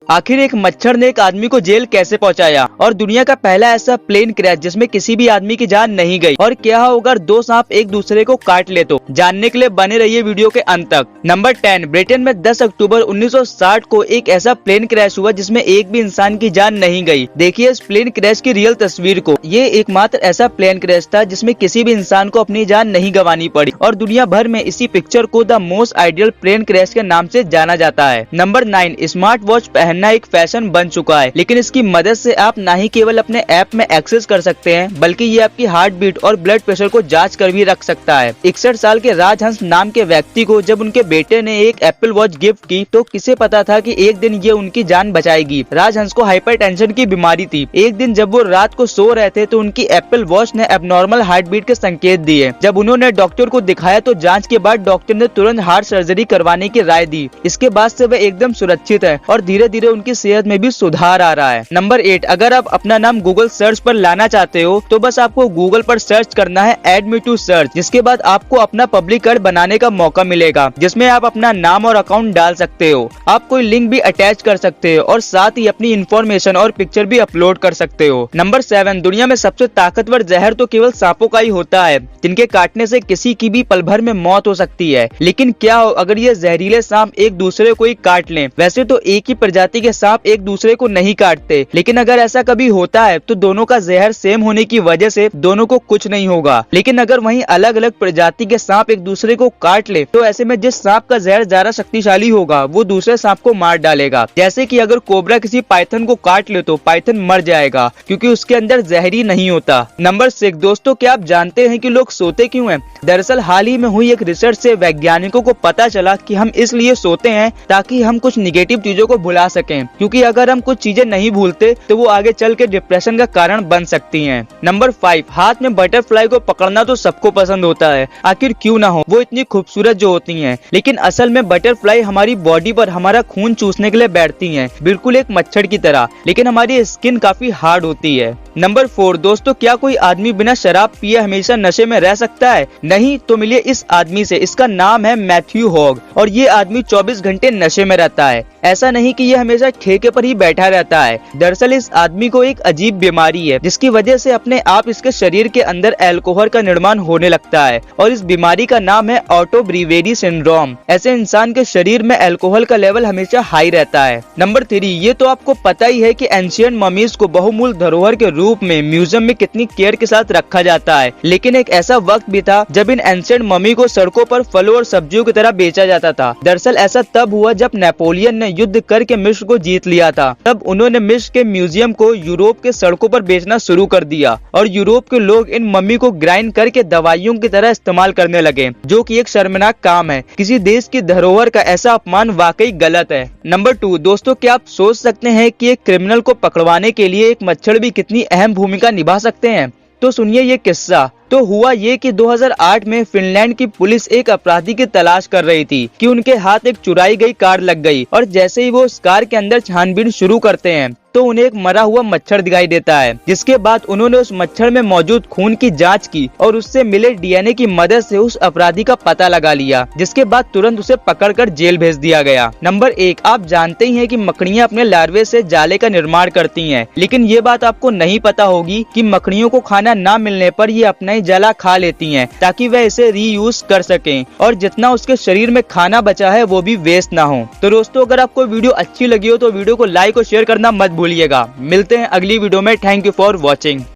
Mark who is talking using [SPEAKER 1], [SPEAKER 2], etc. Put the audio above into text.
[SPEAKER 1] आखिर एक मच्छर ने एक आदमी को जेल कैसे पहुंचाया और दुनिया का पहला ऐसा प्लेन क्रैश जिसमें किसी भी आदमी की जान नहीं गई, और क्या होगा अगर दो सांप एक दूसरे को काट ले तो। जानने के लिए बने रहिए वीडियो के अंत तक। नंबर 10, ब्रिटेन में 10 अक्टूबर 1960 को एक ऐसा प्लेन क्रैश हुआ जिसमें एक भी इंसान की जान नहीं गई। देखिए इस प्लेन क्रैश की रियल तस्वीर को। ये एकमात्र ऐसा प्लेन क्रैश था जिसमें किसी भी इंसान को अपनी जान नहीं गंवानी पड़ी, और दुनिया भर में इसी पिक्चर को the most ideal plane crash के नाम से जाना जाता है। नंबर 9, स्मार्ट वॉच पहनना एक फैशन बन चुका है, लेकिन इसकी मदद से आप न ही केवल अपने ऐप में एक्सेस कर सकते हैं बल्कि ये आपकी हार्ट बीट और ब्लड प्रेशर को जांच कर भी रख सकता है। 61 साल के राजहंस नाम के व्यक्ति को जब उनके बेटे ने एक एप्पल वॉच गिफ्ट की तो किसे पता था कि एक दिन ये उनकी जान बचाएगी। राजहंस को हाइपरटेंशन की बीमारी थी। एक दिन जब वो रात को सो रहे थे तो उनकी एप्पल वॉच ने एबनॉर्मल हार्ट बीट के संकेत दिए। जब उन्होंने डॉक्टर को दिखाया तो जाँच के बाद डॉक्टर ने तुरंत हार्ट सर्जरी करवाने की राय दी। इसके बाद से वे एकदम सुरक्षित है और धीरे धीरे उनकी सेहत में भी सुधार आ रहा है। नंबर 8, अगर आप अपना नाम गूगल सर्च पर लाना चाहते हो तो बस आपको गूगल पर सर्च करना है ऐड मी टू सर्च, जिसके बाद आपको अपना पब्लिक कार्ड बनाने का मौका मिलेगा जिसमें आप अपना नाम और अकाउंट डाल सकते हो। आप कोई लिंक भी अटैच कर सकते हो और साथ ही अपनी इंफॉर्मेशन और पिक्चर भी अपलोड कर सकते हो। नंबर 7, दुनिया में सबसे ताकतवर जहर तो केवल सांपों का ही होता है, जिनके काटने से किसी की भी पल भर में मौत हो सकती है। लेकिन क्या हो अगर ये जहरीले सांप एक दूसरे को ही काट लें? वैसे तो एक ही प्रजाति के सांप एक दूसरे को नहीं काटते, लेकिन अगर ऐसा कभी होता है तो दोनों का जहर सेम होने की वजह से दोनों को कुछ नहीं होगा। लेकिन अगर वहीं अलग अलग प्रजाति के सांप एक दूसरे को काट ले तो ऐसे में जिस सांप का जहर ज्यादा शक्तिशाली होगा वो दूसरे सांप को मार डालेगा। जैसे कि अगर कोबरा किसी पाइथन को काट ले तो पाइथन मर जाएगा क्योंकि उसके अंदर जहर ही नहीं होता। नंबर 6, दोस्तों क्या आप जानते हैं कि लोग सोते क्यों हैं? दरअसल हाल ही में हुई एक रिसर्च से वैज्ञानिकों को पता चला कि हम इसलिए सोते हैं ताकि हम कुछ निगेटिव चीजों को भुला सकें, क्योंकि अगर हम कुछ चीजें नहीं भूलते तो वो आगे चल के डिप्रेशन का कारण बन सकती हैं। नंबर 5, हाथ में बटरफ्लाई को पकड़ना तो सबको पसंद होता है, आखिर क्यों ना हो, वो इतनी खूबसूरत जो होती हैं। लेकिन असल में बटरफ्लाई हमारी बॉडी पर हमारा खून चूसने के लिए बैठती हैं, बिल्कुल एक मच्छर की तरह, लेकिन हमारी स्किन काफी हार्ड होती है। नंबर 4, दोस्तों क्या कोई आदमी बिना शराब पिए हमेशा नशे में रह सकता है? नहीं तो मिलिए इस आदमी से। इसका नाम है मैथ्यू हॉग और ये आदमी 24 घंटे नशे में रहता है। ऐसा नहीं कि ये हमेशा ठेके पर ही बैठा रहता है। दरअसल इस आदमी को एक अजीब बीमारी है जिसकी वजह से अपने आप इसके शरीर के अंदर अल्कोहल का निर्माण होने लगता है, और इस बीमारी का नाम है ऑटोब्रीवेरी सिंड्रोम। ऐसे इंसान के शरीर में अल्कोहल का लेवल हमेशा हाई रहता है। नंबर 3, ये तो आपको पता ही है कि एंशियंट ममीज को बहुमूल्य धरोहर के रूप में म्यूजियम में कितनी केयर के साथ रखा जाता है। लेकिन एक ऐसा वक्त भी था जब इन एंशियंट ममी को सड़कों पर फलों और सब्जियों की तरह बेचा जाता था। दरअसल ऐसा तब हुआ जब नेपोलियन ने युद्ध करके मिस्र को जीत लिया था। तब उन्होंने मिस्र के म्यूजियम को यूरोप के सड़कों पर बेचना शुरू कर दिया और यूरोप के लोग इन मम्मी को ग्राइंड करके दवाइयों की तरह इस्तेमाल करने लगे, जो कि एक शर्मनाक काम है। किसी देश की धरोहर का ऐसा अपमान वाकई गलत है। नंबर 2, दोस्तों क्या आप सोच सकते हैं कि एक क्रिमिनल को पकड़वाने के लिए एक मच्छर भी कितनी अहम भूमिका निभा सकते हैं? तो सुनिए ये किस्सा। तो हुआ ये कि 2008 में फिनलैंड की पुलिस एक अपराधी की तलाश कर रही थी कि उनके हाथ एक चुराई गई कार लग गई, और जैसे ही वो उस कार के अंदर छानबीन शुरू करते हैं तो उन्हें एक मरा हुआ मच्छर दिखाई देता है। जिसके बाद उन्होंने उस मच्छर में मौजूद खून की जांच की और उससे मिले डीएनए की मदद से उस अपराधी का पता लगा लिया, जिसके बाद तुरंत उसे पकड़कर जेल भेज दिया गया। नंबर 1, आप जानते ही हैं कि मकड़ियां अपने लार्वे से जाले का निर्माण करती हैं, लेकिन ये बात आपको नहीं पता होगी कि मकड़ियों को खाना ना मिलने पर ये अपना ही जाला खा लेती हैं ताकि वह इसे रीयूज कर सकें, और जितना उसके शरीर में खाना बचा है वो भी वेस्ट ना हो। तो दोस्तों अगर आपको वीडियो अच्छी लगी हो तो वीडियो को लाइक और शेयर करना मत भूलिएगा। मिलते हैं अगली वीडियो में। Thank you for watching.